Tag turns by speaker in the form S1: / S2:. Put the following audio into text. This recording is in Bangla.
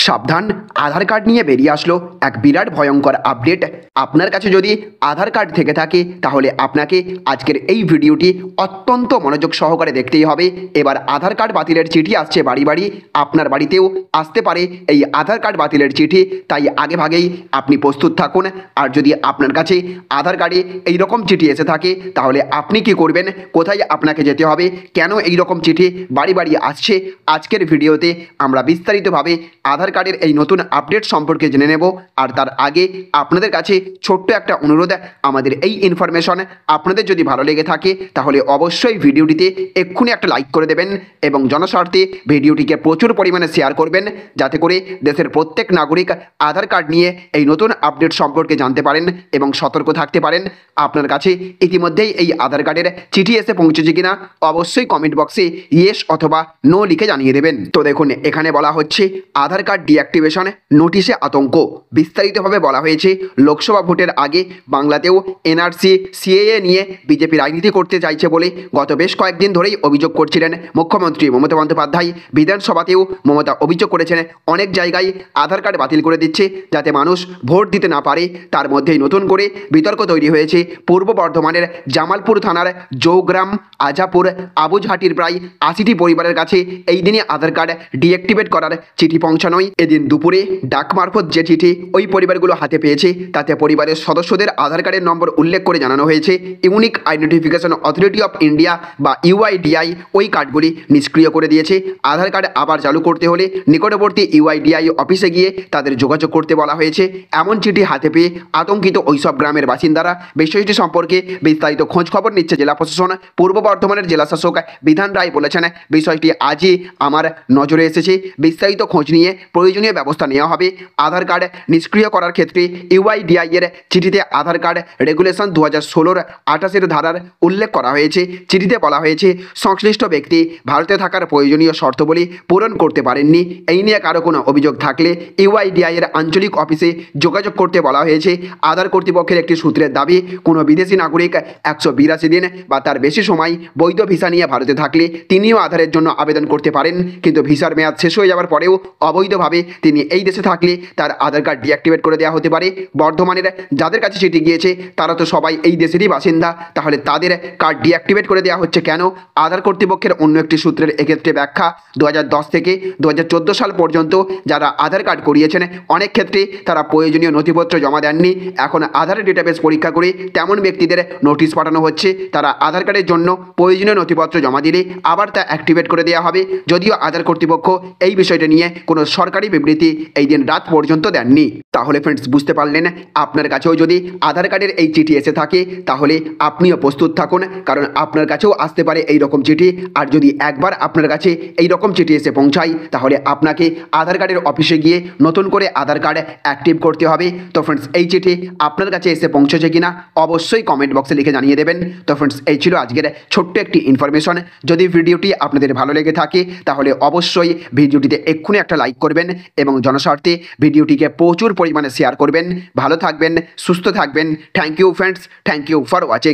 S1: সাবধান, আধার কার্ড নিয়ে বেরিয়ে আসলো এক বিরাট ভয়ঙ্কর আপডেট। আপনার কাছে যদি আধার কার্ড থেকে থাকে তাহলে আপনাকে আজকের এই ভিডিওটি অত্যন্ত মনোযোগ সহকারে দেখতেই হবে। এবার আধার কার্ড বাতিলের চিঠি আসছে বাড়ি বাড়ি, আপনার বাড়িতেও আসতে পারে এই আধার কার্ড বাতিলের চিঠি। তাই আগে ভাগেই আপনি প্রস্তুত থাকুন। আর যদি আপনার কাছে আধার কার্ডে এই রকম চিঠি এসে থাকে তাহলে আপনি কি করবেন, কোথায় আপনাকে যেতে হবে, কেন এই রকম চিঠি বাড়ি বাড়ি আসছে, আজকের ভিডিওতে আমরা বিস্তারিতভাবে আধার কার্ডের এই নতুন আপডেট সম্পর্কে জেনে নেব। আর তার আগে আপনাদের কাছে ছোট্ট একটা অনুরোধ, আমাদের এই ইনফরমেশন আপনাদের যদি ভালো লেগে থাকে তাহলে অবশ্যই ভিডিওটিতে এক্ষুনি একটা লাইক করে দেবেন এবং জনস্বার্থে ভিডিওটিকে প্রচুর পরিমাণে শেয়ার করবেন, যাতে করে দেশের প্রত্যেক নাগরিক আধার কার্ড নিয়ে এই নতুন আপডেট সম্পর্কে জানতে পারেন এবং সতর্ক থাকতে পারেন। আপনার কাছে ইতিমধ্যেই এই আধার কার্ডের চিঠি এসে পৌঁছেছে কিনা অবশ্যই কমেন্ট বক্সে ইয়েস অথবা নো লিখে জানিয়ে দেবেন। তো দেখুন, এখানে বলা হচ্ছে আধার কার্ড ডিঅ্যাক্টিভেশন নোটিশে আতঙ্ক। বিস্তারিতভাবে বলা হয়েছে লোকসভা ভোটের আগে বাংলাতেও এনআরসি সিএএ নিয়ে বিজেপি রাজনীতি করতে চাইছে বলে গত বেশ কয়েকদিন ধরেই অভিযোগ করছিলেন মুখ্যমন্ত্রী মমতা বন্দ্যোপাধ্যায়। বিধানসভাতেও মমতা অভিযোগ করেছেন অনেক জায়গায় আধার কার্ড বাতিল করে দিচ্ছে যাতে মানুষ ভোট দিতে না পারে। তার মধ্যেই নতুন করে বিতর্ক তৈরি হয়েছে পূর্ব বর্ধমানের জামালপুর থানার জৌগ্রাম আজাপুর আবুঝহাটির প্রায় ৮০টি পরিবারের কাছে এই দিনে আধার কার্ড ডিঅ্যাক্টিভেট করার চিঠি পৌঁছানোয় এদিন দুপুরে ডাক মারফত যে চিঠি ওই পরিবারগুলো হাতে পেয়েছে তাতে পরিবারের সদস্যদের আধার কার্ডের নম্বর উল্লেখ করে জানানো হয়েছে unique identification authority of India বা ইউআইডিআই ওই কার্ডগুলি নিষ্ক্রিয় করে দিয়েছে। আধার কার্ড আবার চালু করতে হলে নিকটবর্তী ইউআইডিআই অফিসে গিয়ে তাদের যোগাযোগ করতে বলা হয়েছে। এমন চিঠি হাতে পেয়ে আতঙ্কিত ওইসব গ্রামের বাসিন্দারা বিষয়টি সম্পর্কে বিস্তারিত খোঁজ খবর নিচ্ছে জেলা প্রশাসন। পূর্ব বর্ধমানের জেলা শাসক বিধান রায় বলেছেন, বিষয়টি আজই আমার নজরে এসেছে, বিস্তারিত খোঁজ নিয়ে প্রয়োজনীয় ব্যবস্থা নেওয়া হবে। আধার কার্ড নিষ্ক্রিয় করার ক্ষেত্রে ইউআইডিআই এর চিঠিতে আধার কার্ড রেগুলেশন 2016 28 ধারার উল্লেখ করা হয়েছে। চিঠিতে বলা হয়েছে সংশ্লিষ্ট ব্যক্তি ভারতে থাকার প্রয়োজনীয় শর্তাবলী পূরণ করতে পারেননি। এই নিয়ে কারো কোনো অভিযোগ থাকলে ইউআইডিআই এর আঞ্চলিক অফিসে যোগাযোগ করতে বলা হয়েছে। আধার কর্তৃপক্ষের একটি সূত্রের দাবি, কোনো বিদেশি নাগরিক 182 দিন বা তার বেশি সময় বৈধ ভিসা নিয়ে ভারতে থাকলে তিনিও আধারের জন্য আবেদন করতে পারেন, কিন্তু ভিসার মেয়াদ শেষ হয়ে যাওয়ার পরেও অবৈধভাবে তিনি এই দেশে থাকলে তার আধার কার্ড ডিঅ্যাক্টিভেট করে দেওয়া হতে পারে। বর্ধমানের যাদের কাছে চিঠি গিয়েছে তারা তো সবাই এই দেশেরই বাসিন্দা, তাহলে তাদের কার্ড ডিঅ্যাক্টিভেট করে দেওয়া হচ্ছে কেন? আধার কর্তৃপক্ষের অন্য একটি সূত্রের এক্ষেত্রে ব্যাখ্যা, 2010 থেকে 2014 সাল পর্যন্ত যারা আধার কার্ড করিয়েছেন অনেক ক্ষেত্রে তারা প্রয়োজনীয় নথিপত্র জমা দেননি। এখন আধার ডেটাবেস পরীক্ষা করে তেমন ব্যক্তিদের নোটিশ পাঠানো হচ্ছে, তারা আধার কার্ডের জন্য প্রয়োজনীয় নথিপত্র জমা দিলে আবার তা অ্যাক্টিভেট করে দেওয়া হবে। যদিও আধার কর্তৃপক্ষ এই বিষয়টা নিয়ে কোনো সরকারি বিবৃতি এই দিন রাত পর্যন্ত দেননি। তাহলে ফ্রেন্ডস, বুঝতে পারলেন, আপনার কাছেও যদি আধার কার্ডের এই চিঠি এসে থাকে তাহলে আপনিও প্রস্তুত থাকুন, কারণ আপনার কাছেও আসতে পারে এই রকম চিঠি। আর যদি একবার আপনার কাছে এই রকম চিঠি এসে পৌঁছায় তাহলে আপনাকে আধার কার্ডের অফিসে গিয়ে নতুন করে আধার কার্ড অ্যাক্টিভ করতে হবে। তো ফ্রেন্ডস, এই চিঠি আপনার কাছে এসে পৌঁছেছে কিনা অবশ্যই কমেন্ট বক্সে লিখে জানিয়ে দেবেন। তো ফ্রেন্ডস, এই ছিল আজকের ছোট্ট একটি ইনফরমেশন। যদি ভিডিওটি আপনাদের ভালো লেগে থাকে তাহলে অবশ্যই ভিডিওটিতে এক্ষুনি একটা লাইক করবেন এবং জনস্বার্থে ভিডিওটিকে প্রচুর পরিমাণে শেয়ার করবেন। ভালো থাকবেন, সুস্থ থাকবেন। Thank you friends, thank you for watching.